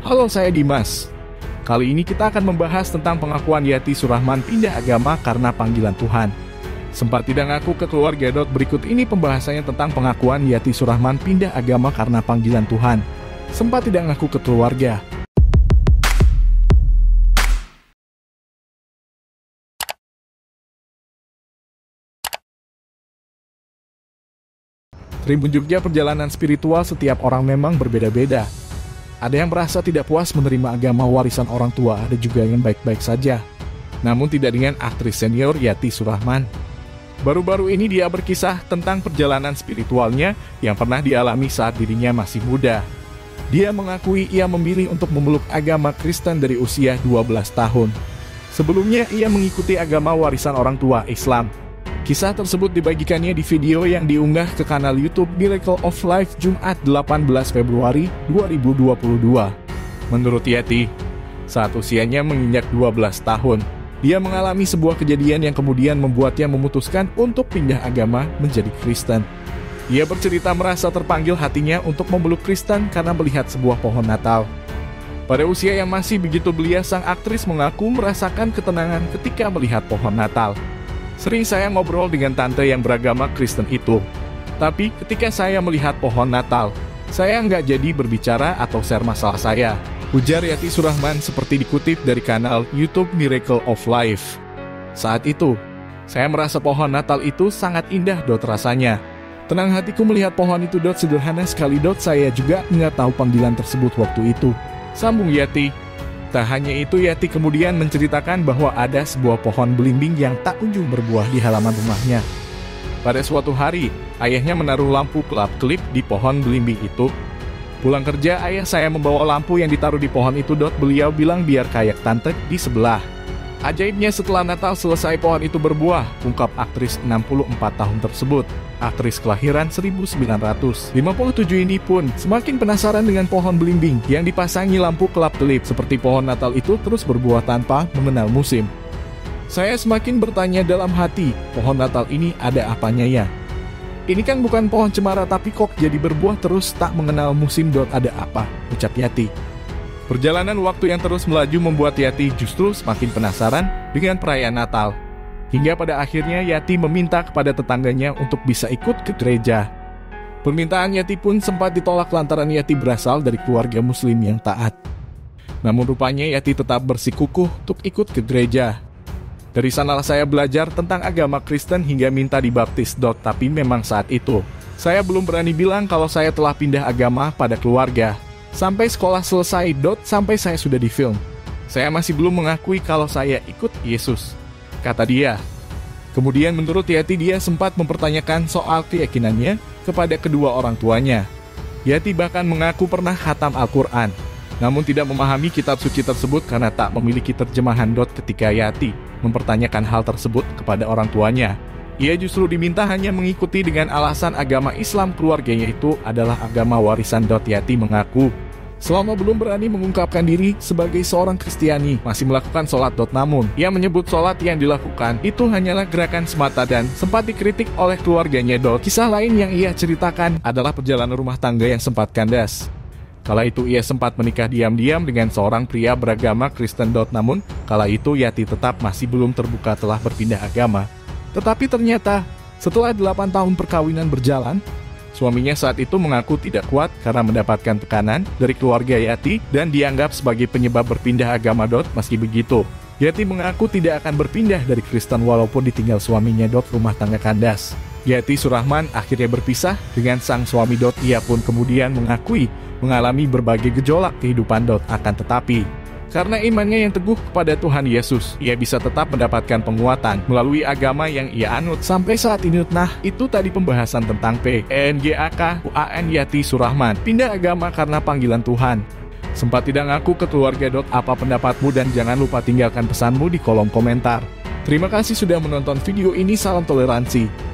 Halo, saya Dimas. Kali ini kita akan membahas tentang pengakuan Yati Surahman pindah agama karena panggilan Tuhan. Sempat tidak ngaku ke keluarga. Berikut ini pembahasannya tentang pengakuan Yati Surahman pindah agama karena panggilan Tuhan. Sempat tidak ngaku ke keluarga. Tribun Jogja, perjalanan spiritual setiap orang memang berbeda-beda. Ada yang merasa tidak puas menerima agama warisan orang tua, ada juga yang baik-baik saja. Namun tidak dengan aktris senior Yati Surahman. Baru-baru ini dia berkisah tentang perjalanan spiritualnya yang pernah dialami saat dirinya masih muda. Dia mengakui ia memilih untuk memeluk agama Kristen dari usia 12 tahun. Sebelumnya ia mengikuti agama warisan orang tua Islam. Kisah tersebut dibagikannya di video yang diunggah ke kanal YouTube Miracle of Life Jumat 18 Februari 2022. Menurut Yati, saat usianya menginjak 12 tahun, dia mengalami sebuah kejadian yang kemudian membuatnya memutuskan untuk pindah agama menjadi Kristen. Ia bercerita merasa terpanggil hatinya untuk memeluk Kristen karena melihat sebuah pohon Natal. Pada usia yang masih begitu belia, sang aktris mengaku merasakan ketenangan ketika melihat pohon Natal. Sering saya ngobrol dengan tante yang beragama Kristen itu. Tapi ketika saya melihat pohon Natal, saya nggak jadi berbicara atau share masalah saya, ujar Yati Surahman seperti dikutip dari kanal YouTube Miracle of Life. Saat itu, saya merasa pohon Natal itu sangat indah rasanya. Tenang hatiku melihat pohon itu sederhana sekali saya juga nggak tahu panggilan tersebut waktu itu. Sambung Yati. Tak hanya itu, Yati kemudian menceritakan bahwa ada sebuah pohon belimbing yang tak kunjung berbuah di halaman rumahnya. Pada suatu hari, ayahnya menaruh lampu kelap-kelip di pohon belimbing itu. Pulang kerja, ayah saya membawa lampu yang ditaruh di pohon itu. Beliau bilang biar kayak tante di sebelah. Ajaibnya setelah Natal selesai pohon itu berbuah, ungkap aktris 64 tahun tersebut. Aktris kelahiran 1957 ini pun semakin penasaran dengan pohon belimbing yang dipasangi lampu kelap-kelip seperti pohon Natal itu terus berbuah tanpa mengenal musim. Saya semakin bertanya dalam hati, pohon Natal ini ada apanya ya? Ini kan bukan pohon cemara tapi kok jadi berbuah terus tak mengenal musim. Ada apa? Ucap Yati. Perjalanan waktu yang terus melaju membuat Yati justru semakin penasaran dengan perayaan Natal. Hingga pada akhirnya Yati meminta kepada tetangganya untuk bisa ikut ke gereja. Permintaan Yati pun sempat ditolak lantaran Yati berasal dari keluarga muslim yang taat. Namun rupanya Yati tetap bersikukuh untuk ikut ke gereja. Dari sanalah saya belajar tentang agama Kristen hingga minta dibaptis. Tapi memang saat itu, saya belum berani bilang kalau saya telah pindah agama pada keluarga. Sampai sekolah selesai. Sampai saya sudah di film, saya masih belum mengakui kalau saya ikut Yesus, kata dia. Kemudian menurut Yati, dia sempat mempertanyakan soal keyakinannya kepada kedua orang tuanya. Yati bahkan mengaku pernah khatam Al-Quran, namun tidak memahami kitab suci tersebut karena tak memiliki terjemahan. Ketika Yati mempertanyakan hal tersebut kepada orang tuanya, ia justru diminta hanya mengikuti dengan alasan agama Islam keluarganya itu adalah agama warisan. Yati mengaku selama belum berani mengungkapkan diri sebagai seorang Kristiani, masih melakukan sholat. Namun, ia menyebut sholat yang dilakukan itu hanyalah gerakan semata dan sempat dikritik oleh keluarganya. Kisah lain yang ia ceritakan adalah perjalanan rumah tangga yang sempat kandas. Kala itu ia sempat menikah diam-diam dengan seorang pria beragama Kristen. Namun, kala itu Yati tetap masih belum terbuka telah berpindah agama. Tetapi ternyata, setelah 8 tahun perkawinan berjalan, suaminya saat itu mengaku tidak kuat karena mendapatkan tekanan dari keluarga Yati dan dianggap sebagai penyebab berpindah agama. Meski begitu, Yati mengaku tidak akan berpindah dari Kristen walaupun ditinggal suaminya. Rumah tangga kandas. Yati Surahman akhirnya berpisah dengan sang suami. Ia pun kemudian mengakui mengalami berbagai gejolak kehidupan. Akan tetapi, karena imannya yang teguh kepada Tuhan Yesus, ia bisa tetap mendapatkan penguatan melalui agama yang ia anut sampai saat ini. Nah, itu tadi pembahasan tentang PNGAKUAN Yati Surahman pindah agama karena panggilan Tuhan. Sempat tidak ngaku ke keluarga. Apa pendapatmu? Dan jangan lupa tinggalkan pesanmu di kolom komentar. Terima kasih sudah menonton video ini. Salam toleransi.